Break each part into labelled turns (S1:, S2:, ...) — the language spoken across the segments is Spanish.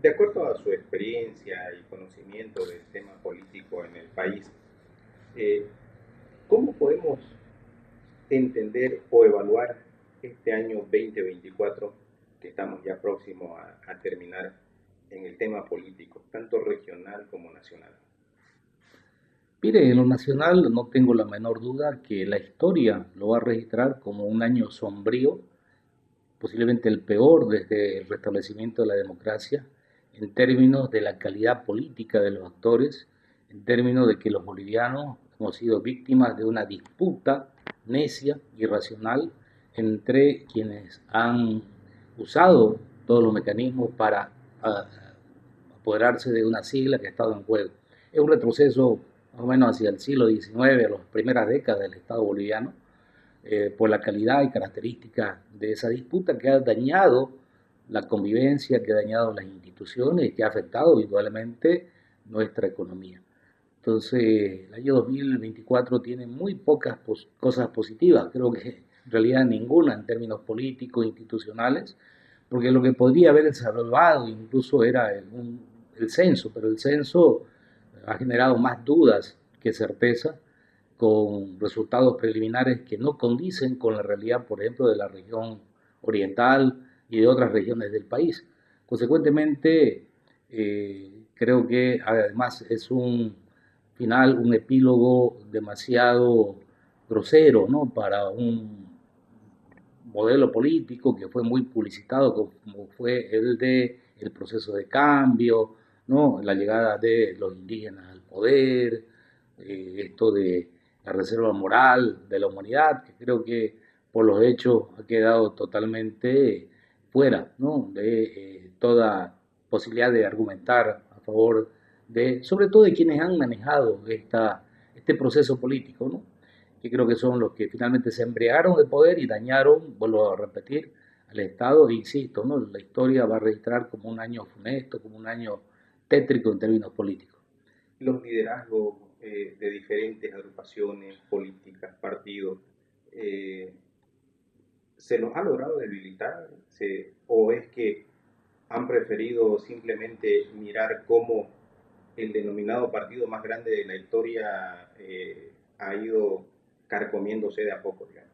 S1: De acuerdo a su experiencia y conocimiento del tema político en el país, eh, ¿cómo podemos entender o evaluar este año 2024 que estamos ya próximos a terminar en el tema político, tanto regional como nacional?
S2: Mire, en lo nacional no tengo la menor duda que la historia lo va a registrar como un año sombrío, posiblemente el peor desde el restablecimiento de la democracia, en términos de la calidad política de los actores, en términos de que los bolivianos hemos sido víctimas de una disputa necia, irracional, entre quienes han usado todos los mecanismos para apoderarse de una sigla que ha estado en juego. Es un retroceso más o menos hacia el siglo XIX, a las primeras décadas del Estado boliviano, por la calidad y características de esa disputa que ha dañado la convivencia, que ha dañado las instituciones y que ha afectado indudablemente nuestra economía. Entonces, el año 2024 tiene muy pocas cosas positivas, creo que en realidad ninguna en términos políticos, institucionales, porque lo que podría haber salvado incluso era el censo, pero el censo ha generado más dudas que certeza, con resultados preliminares que no condicen con la realidad, por ejemplo, de la región oriental y de otras regiones del país. Consecuentemente, creo que además es un final, un epílogo demasiado grosero, ¿no? Para un modelo político que fue muy publicitado, como fue el de el proceso de cambio, ¿no? La llegada de los indígenas al poder, esto de la reserva moral de la humanidad, que creo que por los hechos ha quedado totalmente fuera, ¿no? De toda posibilidad de argumentar a favor de, sobre todo de quienes han manejado este proceso político, ¿no? Que creo que son los que finalmente se embriagaron de poder y dañaron, vuelvo a repetir, al Estado, e insisto, ¿no? La historia va a registrar como un año funesto, como un año tétrico en términos políticos.
S1: Los liderazgos de diferentes agrupaciones políticas, partidos, eh, ¿se los ha logrado debilitar? ¿O es que han preferido simplemente mirar cómo el denominado partido más grande de la historia ha ido carcomiéndose de a poco, digamos?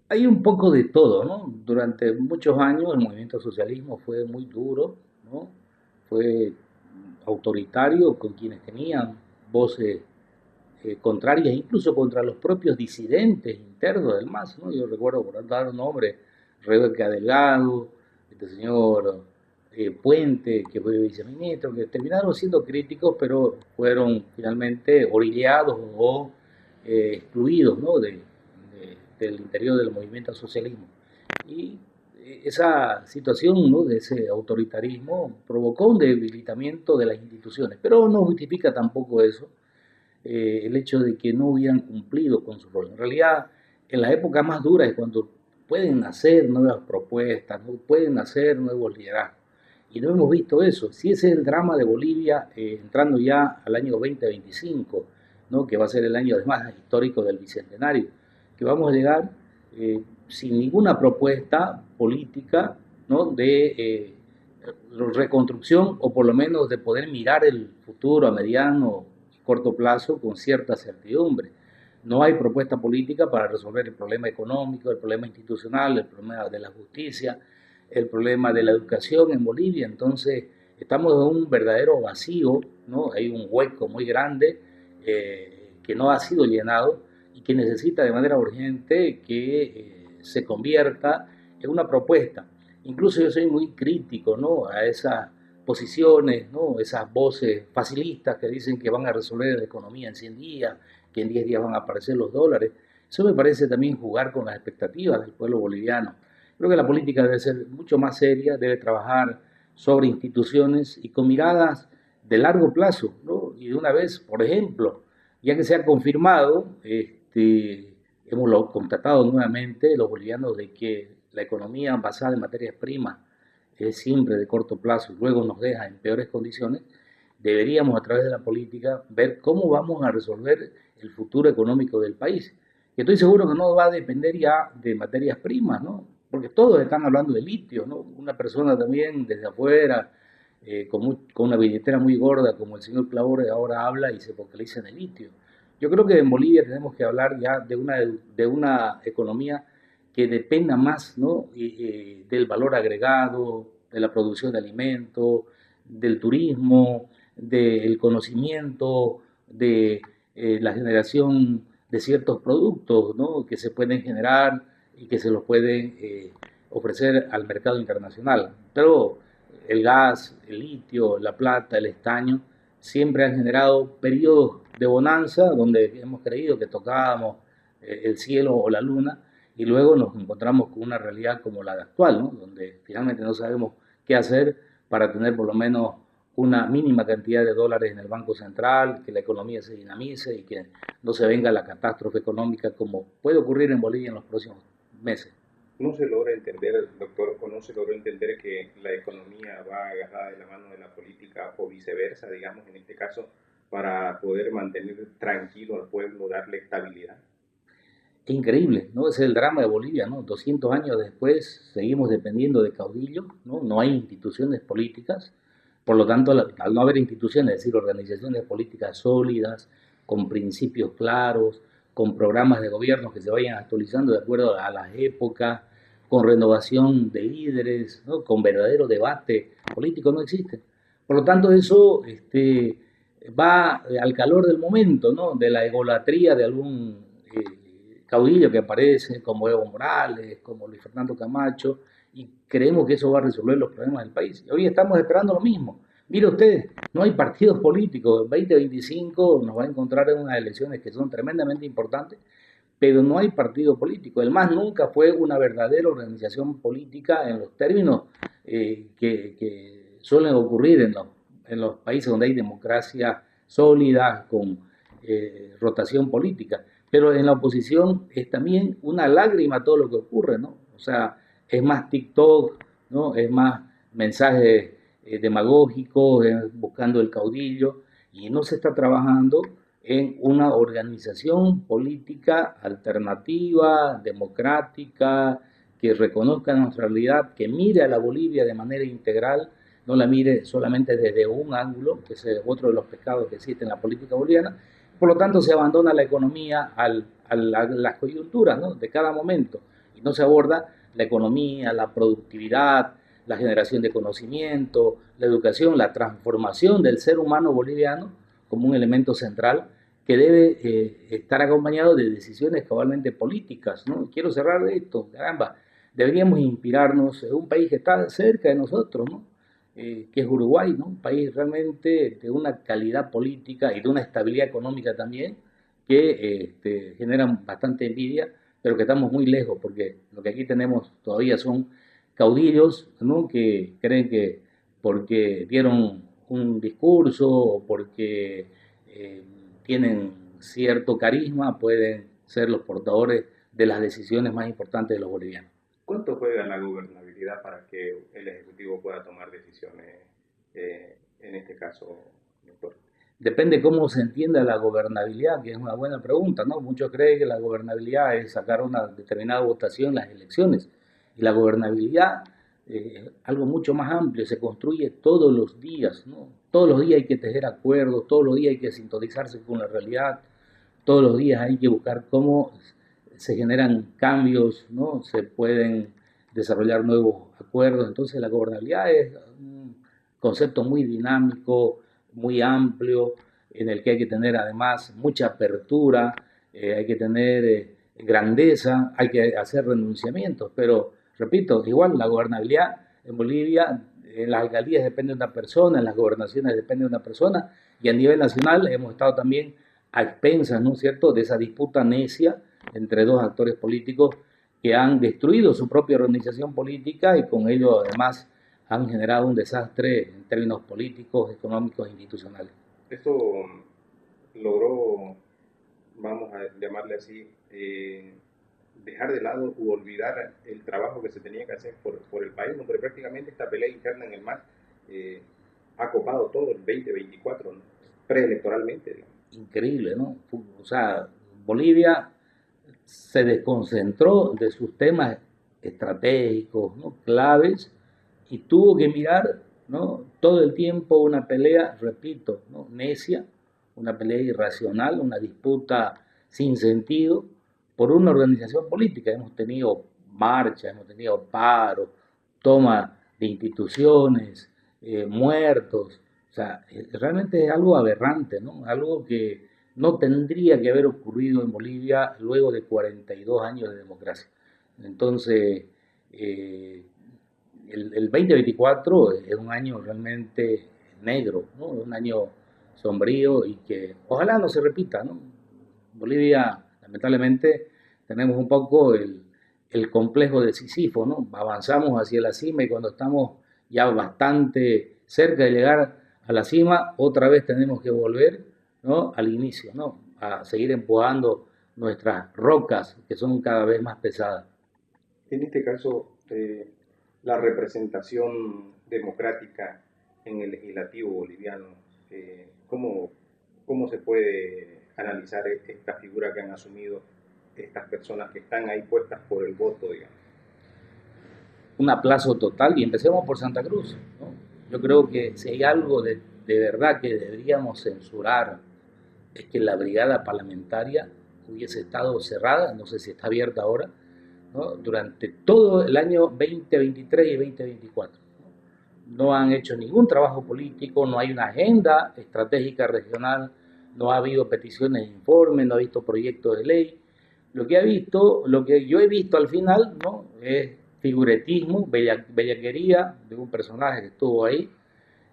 S2: Hay un poco de todo, ¿no? Durante muchos años el movimiento socialismo fue muy duro, ¿no? Fue autoritario con quienes tenían voces contrarias, incluso contra los propios disidentes internos del MAS, ¿no? Yo recuerdo, por dar un nombre, Rebeca Delgado, este señor Puente, que fue viceministro, que terminaron siendo críticos, pero fueron finalmente orillados o excluidos, ¿no? Del interior del movimiento socialismo. Y esa situación, ¿no? De ese autoritarismo provocó un debilitamiento de las instituciones, pero no justifica tampoco eso, el hecho de que no hubieran cumplido con su rol. En realidad, en la época más dura es cuando pueden nacer nuevas propuestas, ¿no? Pueden nacer nuevos liderazgos. Y no hemos visto eso. Si ese es el drama de Bolivia, entrando ya al año 2025, ¿no? Que va a ser el año además histórico del Bicentenario, que vamos a llegar sin ninguna propuesta política, ¿no? De reconstrucción o por lo menos de poder mirar el futuro a mediano y corto plazo con cierta certidumbre. No hay propuesta política para resolver el problema económico, el problema institucional, el problema de la justicia, el problema de la educación en Bolivia. Entonces, estamos en un verdadero vacío, ¿no? Hay un hueco muy grande que no ha sido llenado y que necesita de manera urgente que se convierta en una propuesta. Incluso yo soy muy crítico, ¿no? A esas posiciones, ¿no? Esas voces facilistas que dicen que van a resolver la economía en 100 días, que en 10 días van a aparecer los dólares. Eso me parece también jugar con las expectativas del pueblo boliviano. Creo que la política debe ser mucho más seria, debe trabajar sobre instituciones y con miradas de largo plazo, ¿no? Y de una vez, por ejemplo, ya que se ha confirmado, hemos constatado nuevamente los bolivianos de que la economía basada en materias primas es siempre de corto plazo y luego nos deja en peores condiciones, deberíamos a través de la política ver cómo vamos a resolver el futuro económico del país. Que estoy seguro que no va a depender ya de materias primas, ¿no? Porque todos están hablando de litio, ¿no? Una persona también desde afuera con una billetera muy gorda como el señor Claure ahora habla y se focaliza en el litio. Yo creo que en Bolivia tenemos que hablar ya de una economía que dependa más, ¿no? Del valor agregado, de la producción de alimentos, del turismo, del conocimiento, de la generación de ciertos productos, ¿no? Que se pueden generar y que se los pueden ofrecer al mercado internacional. Pero el gas, el litio, la plata, el estaño, siempre han generado periodos de bonanza donde hemos creído que tocábamos el cielo o la luna y luego nos encontramos con una realidad como la actual, ¿no? Donde finalmente no sabemos qué hacer para tener por lo menos una mínima cantidad de dólares en el Banco Central, que la economía se dinamice y que no se venga la catástrofe económica como puede ocurrir en Bolivia en los próximos meses.
S1: No se logra entender, doctor, o no se logra entender que la economía va agarrada de la mano de la política o viceversa, digamos, en este caso, para poder mantener tranquilo al pueblo, darle estabilidad.
S2: Es increíble, ¿no? Ese es el drama de Bolivia, ¿no? 200 años después seguimos dependiendo de caudillos, ¿no? No hay instituciones políticas, por lo tanto, al no haber instituciones, es decir, organizaciones políticas sólidas, con principios claros, con programas de gobierno que se vayan actualizando de acuerdo a las épocas, con renovación de líderes, ¿no? Con verdadero debate político, no existe. Por lo tanto, eso va al calor del momento, ¿no? De la egolatría de algún caudillo que aparece, como Evo Morales, como Luis Fernando Camacho, y creemos que eso va a resolver los problemas del país. Y hoy estamos esperando lo mismo. Mire ustedes, no hay partidos políticos. El 2025 nos va a encontrar en unas elecciones que son tremendamente importantes, pero no hay partido político. El MAS nunca fue una verdadera organización política en los términos que suelen ocurrir en los países donde hay democracia sólida, con rotación política. Pero en la oposición es también una lágrima todo lo que ocurre, ¿no? O sea, es más TikTok, ¿no? Es más mensajes demagógicos, buscando el caudillo, y no se está trabajando en una organización política alternativa, democrática, que reconozca nuestra realidad, que mire a la Bolivia de manera integral, no la mire solamente desde un ángulo, que es otro de los pecados que existe en la política boliviana. Por lo tanto, se abandona la economía a las coyunturas, ¿no? De cada momento y no se aborda la economía, la productividad, la generación de conocimiento, la educación, la transformación del ser humano boliviano como un elemento central que debe estar acompañado de decisiones cabalmente políticas, ¿no? Quiero cerrar esto, caramba, deberíamos inspirarnos en un país que está cerca de nosotros, ¿no? Que es Uruguay, ¿no? Un país realmente de una calidad política y de una estabilidad económica también que generan bastante envidia, pero que estamos muy lejos, porque lo que aquí tenemos todavía son caudillos, ¿no? Que creen que porque dieron un discurso o porque eh, tienen cierto carisma, pueden ser los portadores de las decisiones más importantes de los bolivianos.
S1: ¿Cuánto juega la gobernabilidad para que el Ejecutivo pueda tomar decisiones, en este caso, doctor?
S2: Depende cómo se entienda la gobernabilidad, que es una buena pregunta, ¿no? Muchos creen que la gobernabilidad es sacar una determinada votación en las elecciones. Y la gobernabilidad es algo mucho más amplio, se construye todos los días, ¿no? Todos los días hay que tejer acuerdos, todos los días hay que sintonizarse con la realidad, todos los días hay que buscar cómo se generan cambios, ¿no? Se pueden desarrollar nuevos acuerdos. Entonces la gobernabilidad es un concepto muy dinámico, muy amplio, en el que hay que tener además mucha apertura, hay que tener grandeza, hay que hacer renunciamientos, pero repito, igual la gobernabilidad en Bolivia, en las alcaldías depende de una persona, en las gobernaciones depende de una persona, y a nivel nacional hemos estado también a expensas, ¿no es cierto?, de esa disputa necia entre dos actores políticos que han destruido su propia organización política y con ello además han generado un desastre en términos políticos, económicos e institucionales.
S1: Esto logró, vamos a llamarle así, dejar de lado u olvidar el trabajo que se tenía que hacer por el país, ¿no? Porque prácticamente esta pelea interna en el MAS ha copado todo el 2024, ¿no? Preelectoralmente, digamos.
S2: Increíble, ¿no? O sea, Bolivia se desconcentró de sus temas estratégicos, ¿no? Claves, y tuvo que mirar ¿no? Todo el tiempo una pelea, repito, ¿no? Necia, una pelea irracional, una disputa sin sentido por una organización política. Hemos tenido marchas, hemos tenido paros, toma de instituciones, muertos. O sea, realmente es algo aberrante, ¿no? Algo que no tendría que haber ocurrido en Bolivia luego de 42 años de democracia. Entonces, eh, el 2024 es un año realmente negro, ¿no? Un año sombrío y que ojalá no se repita, ¿no? Bolivia, lamentablemente, tenemos un poco el complejo de Sísifo, ¿no? Avanzamos hacia la cima y cuando estamos ya bastante cerca de llegar a la cima, otra vez tenemos que volver, ¿no? Al inicio, ¿no? A seguir empujando nuestras rocas que son cada vez más pesadas.
S1: En este caso, la representación democrática en el legislativo boliviano, ¿cómo, ¿cómo se puede analizar esta figura que han asumido estas personas que están ahí puestas por el voto, digamos?
S2: Un aplazo total y empecemos por Santa Cruz, ¿no? Yo creo que si hay algo de verdad que deberíamos censurar es que la brigada parlamentaria hubiese estado cerrada, no sé si está abierta ahora, ¿no? Durante todo el año 2023 y 2024. No han hecho ningún trabajo político, no hay una agenda estratégica regional, no ha habido peticiones de informe, no ha visto proyectos de ley. Lo que yo he visto al final, ¿no? Es figuretismo, bellaquería de un personaje que estuvo ahí,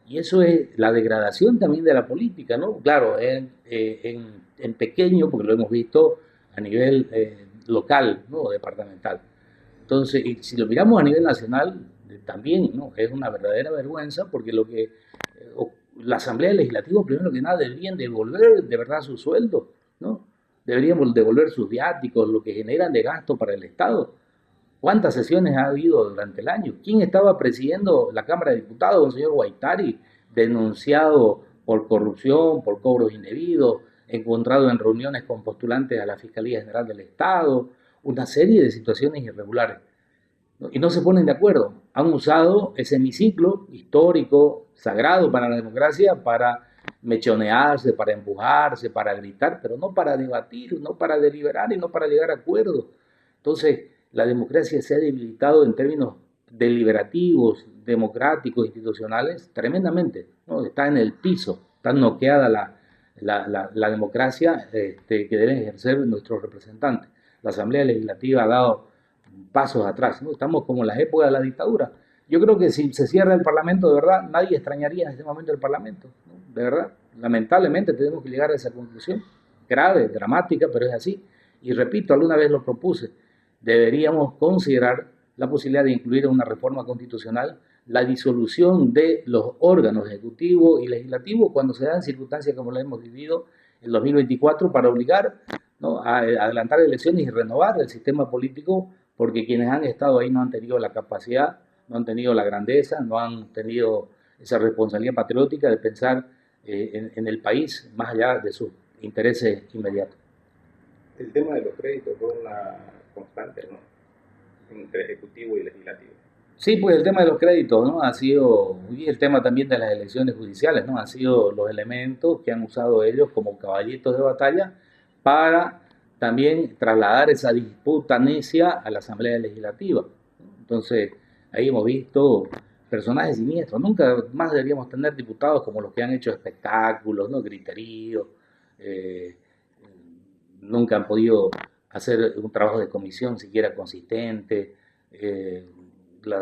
S2: y eso es la degradación también de la política, ¿no? Claro, en pequeño, porque lo hemos visto a nivel local, ¿no? Departamental. Entonces, y si lo miramos a nivel nacional, también, ¿no? Es una verdadera vergüenza porque la Asamblea Legislativa, primero que nada, deberían devolver de verdad su sueldo, ¿no? Deberían devolver sus viáticos, lo que generan de gasto para el Estado. ¿Cuántas sesiones ha habido durante el año? ¿Quién estaba presidiendo la Cámara de Diputados? Un señor Guaitari, denunciado por corrupción, por cobros indebidos, encontrado en reuniones con postulantes a la Fiscalía General del Estado, una serie de situaciones irregulares, ¿no? Y no se ponen de acuerdo. Han usado ese hemiciclo histórico, sagrado para la democracia, para mechonearse, para empujarse, para gritar, pero no para debatir, no para deliberar y no para llegar a acuerdos. Entonces, la democracia se ha debilitado en términos deliberativos, democráticos, institucionales, tremendamente, ¿no? Está en el piso, está noqueada la democracia que deben ejercer nuestros representantes. La Asamblea Legislativa ha dado pasos atrás, ¿no? Estamos como en las épocas de la dictadura. Yo creo que si se cierra el Parlamento, de verdad, nadie extrañaría en este momento el Parlamento, ¿no? De verdad, lamentablemente tenemos que llegar a esa conclusión, grave, dramática, pero es así. Y repito, alguna vez lo propuse, deberíamos considerar la posibilidad de incluir en una reforma constitucional la disolución de los órganos ejecutivo y legislativo cuando se dan circunstancias como la hemos vivido en 2024 para obligar, ¿no? A adelantar elecciones y renovar el sistema político porque quienes han estado ahí no han tenido la capacidad, no han tenido la grandeza, no han tenido esa responsabilidad patriótica de pensar en el país más allá de sus intereses inmediatos.
S1: El tema de los créditos fue una constante, ¿no? Entre ejecutivo y legislativo.
S2: Sí, pues el tema de los créditos, ¿no? Ha sido, y el tema también de las elecciones judiciales, ¿no? Han sido los elementos que han usado ellos como caballitos de batalla para también trasladar esa disputa necia a la Asamblea Legislativa. Entonces, ahí hemos visto personajes siniestros. Nunca más deberíamos tener diputados como los que han hecho espectáculos, ¿no? Griteríos, eh, nunca han podido hacer un trabajo de comisión siquiera consistente. Eh, la,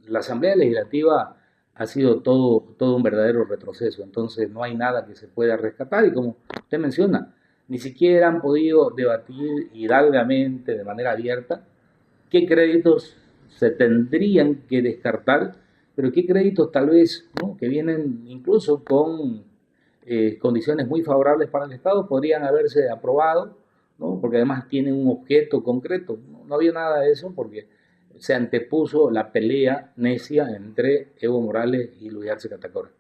S2: la, Asamblea Legislativa ha sido todo un verdadero retroceso, entonces no hay nada que se pueda rescatar y como usted menciona, ni siquiera han podido debatir hidalgamente, de manera abierta, qué créditos se tendrían que descartar, pero qué créditos tal vez, ¿no? Que vienen incluso con condiciones muy favorables para el Estado podrían haberse aprobado, ¿no? Porque además tienen un objeto concreto. No, no había nada de eso porque se antepuso la pelea necia entre Evo Morales y Luis Arce Catacora.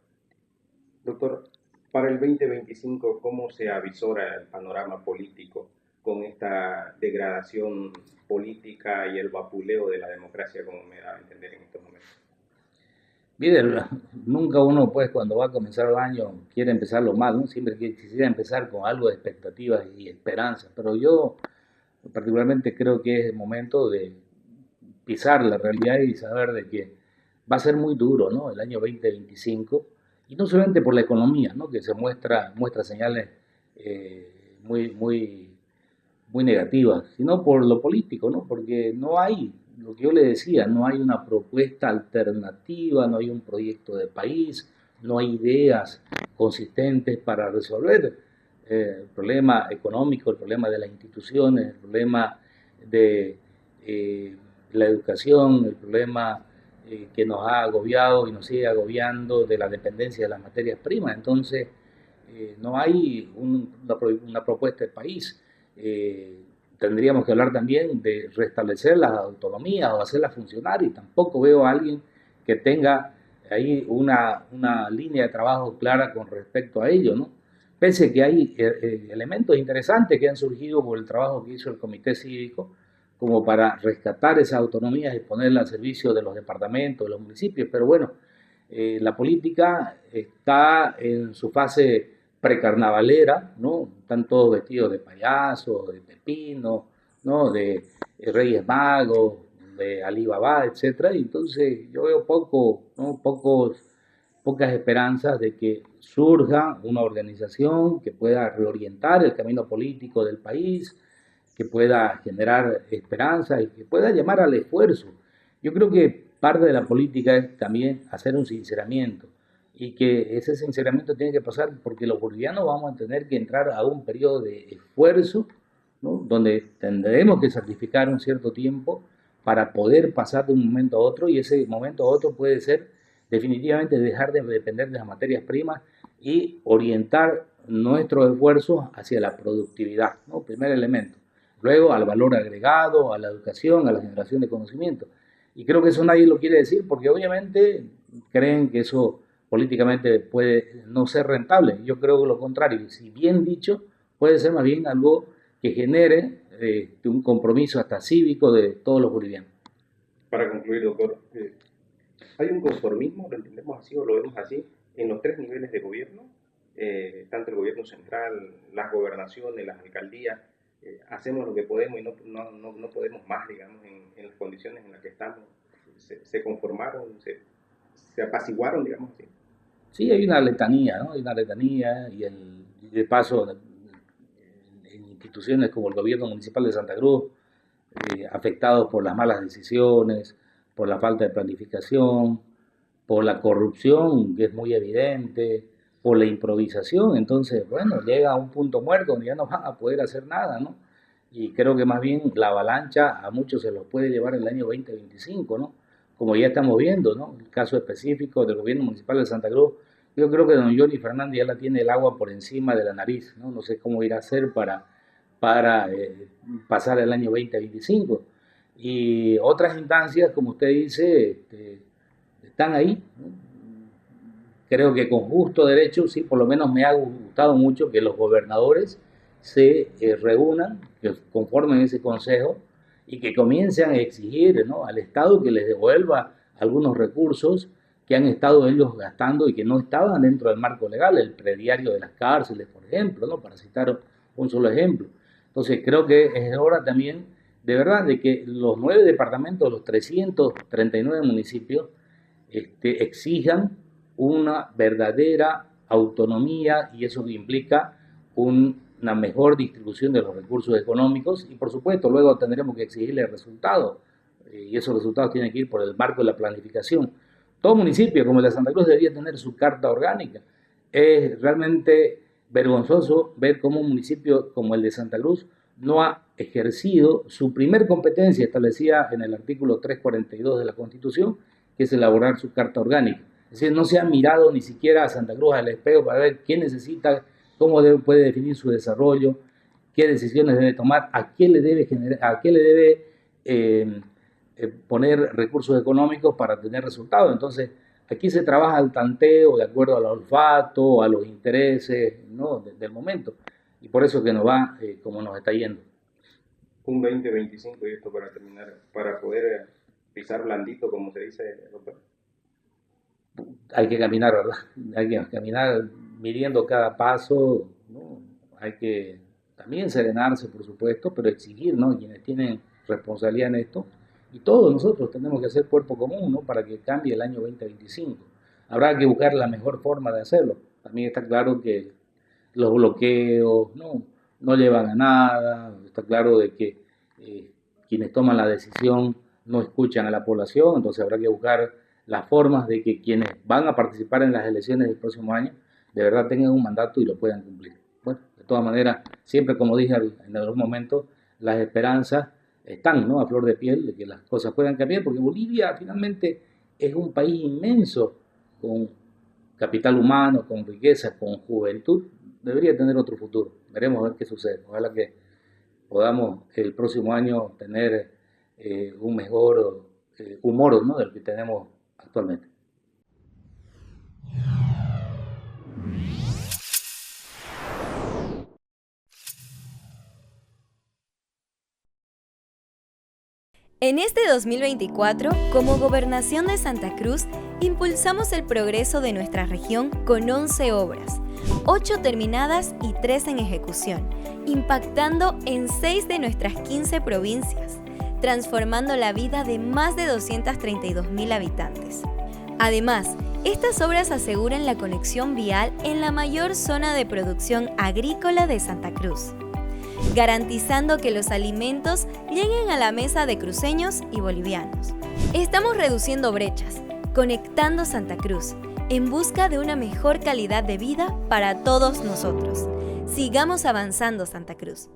S1: Doctor, para el 2025, ¿cómo se avisora el panorama político con esta degradación política y el vapuleo de la democracia, como me da a entender en estos momentos?
S2: Mire, nunca uno, pues, cuando va a comenzar el año, quiere empezarlo mal, ¿no? Siempre quisiera empezar con algo de expectativas y esperanza, pero yo particularmente creo que es el momento de pisar la realidad y saber de que va a ser muy duro, ¿no? El año 2025, y no solamente por la economía, ¿no? Que se muestra señales muy muy negativas, sino por lo político, ¿no? Porque no hay, lo que yo le decía, no hay una propuesta alternativa, no hay un proyecto de país, no hay ideas consistentes para resolver el problema económico, el problema de las instituciones, el problema de la educación, el problema que nos ha agobiado y nos sigue agobiando de la dependencia de las materias primas. Entonces, no hay una propuesta de país. Eh, Tendríamos que hablar también de restablecer las autonomías o hacerlas funcionar, y tampoco veo a alguien que tenga ahí una línea de trabajo clara con respecto a ello, ¿no? Pese que hay elementos interesantes que han surgido por el trabajo que hizo el Comité Cívico, como para rescatar esas autonomías y ponerlas al servicio de los departamentos, de los municipios, pero bueno, la política está en su fase precarnavalera, ¿no? Están todos vestidos de payaso, de pepino, ¿no? De Reyes Magos, de Alibaba, etcétera. Y entonces yo veo ¿no? Pocas esperanzas de que surja una organización que pueda reorientar el camino político del país, que pueda generar esperanza y que pueda llamar al esfuerzo. Yo creo que parte de la política es también hacer un sinceramiento, y que ese sinceramiento tiene que pasar porque los bolivianos vamos a tener que entrar a un periodo de esfuerzo, ¿no? Donde tendremos que sacrificar un cierto tiempo para poder pasar de un momento a otro, y ese momento a otro puede ser definitivamente dejar de depender de las materias primas y orientar nuestros esfuerzos hacia la productividad, ¿no? Primer elemento. Luego al valor agregado, a la educación, a la generación de conocimiento. Y creo que eso nadie lo quiere decir porque obviamente creen que eso políticamente puede no ser rentable. Yo creo que lo contrario, si bien dicho, puede ser más bien algo que genere un compromiso hasta cívico de todos los bolivianos.
S1: Para concluir, doctor, hay un conformismo, lo entendemos así o lo vemos así, en los tres niveles de gobierno, tanto el gobierno central, las gobernaciones, las alcaldías, hacemos lo que podemos y no podemos más, digamos, en las condiciones en las que estamos. Se conformaron, se apaciguaron, digamos así.
S2: Sí, hay una letanía, ¿no? Hay una letanía y de paso en instituciones como el gobierno municipal de Santa Cruz, afectados por las malas decisiones, por la falta de planificación, por la corrupción, que es muy evidente, por la improvisación. Entonces, bueno, llega a un punto muerto donde ya no van a poder hacer nada, ¿no? Y creo que más bien la avalancha a muchos se los puede llevar el año 2025, ¿no? Como ya estamos viendo, ¿no? El caso específico del gobierno municipal de Santa Cruz, yo creo que don Johnny Fernández ya la tiene el agua por encima de la nariz, ¿no? No sé cómo irá a hacer para pasar el año 2025. Y otras instancias, como usted dice, están ahí, ¿no? Creo que con justo derecho, sí, por lo menos me ha gustado mucho que los gobernadores se reúnan, que conformen ese consejo y que comiencen a exigir, ¿no? Al Estado que les devuelva algunos recursos que han estado ellos gastando y que no estaban dentro del marco legal, el prediario de las cárceles, por ejemplo, ¿no? Para citar un solo ejemplo. Entonces creo que es hora también, de verdad, de que los 9 departamentos, los 339 municipios, exijan una verdadera autonomía, y eso implica una mejor distribución de los recursos económicos, y por supuesto luego tendremos que exigirle resultados, y esos resultados tienen que ir por el marco de la planificación. Todo municipio como el de Santa Cruz debería tener su carta orgánica. Es realmente vergonzoso ver cómo un municipio como el de Santa Cruz no ha ejercido su primer competencia establecida en el artículo 342 de la Constitución, que es elaborar su carta orgánica. Es decir, no se ha mirado ni siquiera a Santa Cruz al espejo para ver qué necesita, puede definir su desarrollo, qué decisiones debe tomar, a qué le debe, eh, poner recursos económicos para tener resultados. Entonces, aquí se trabaja al tanteo, de acuerdo al olfato, a los intereses, ¿no? Del momento. Y por eso que nos va como nos está yendo.
S1: Un 2025 y esto para terminar, para poder pisar blandito, como se dice, doctor.
S2: hay que caminar, ¿verdad? Hay que caminar midiendo cada paso, ¿no? Hay que también serenarse, por supuesto, pero exigir, ¿no? Quienes tienen responsabilidad en esto, y todos nosotros tenemos que hacer cuerpo común, ¿no? Para que cambie el año 2025. Habrá que buscar la mejor forma de hacerlo. También está claro que los bloqueos no llevan a nada, está claro de que quienes toman la decisión no escuchan a la población, entonces habrá que buscar las formas de que quienes van a participar en las elecciones del próximo año de verdad tengan un mandato y lo puedan cumplir. Bueno, de todas maneras, siempre como dije en algún momento, las esperanzas están, ¿no?, a flor de piel de que las cosas puedan cambiar, porque Bolivia finalmente es un país inmenso, con capital humano, con riqueza, con juventud, debería tener otro futuro. Veremos a ver qué sucede. Ojalá que podamos el próximo año tener un mejor humor, ¿no?, del que tenemos actualmente.
S3: En este 2024, como Gobernación de Santa Cruz, impulsamos el progreso de nuestra región con 11 obras, 8 terminadas y 3 en ejecución, impactando en 6 de nuestras 15 provincias, transformando la vida de más de 232.000 habitantes. Además, estas obras aseguran la conexión vial en la mayor zona de producción agrícola de Santa Cruz, garantizando que los alimentos lleguen a la mesa de cruceños y bolivianos. Estamos reduciendo brechas, conectando Santa Cruz, en busca de una mejor calidad de vida para todos nosotros. Sigamos avanzando, Santa Cruz.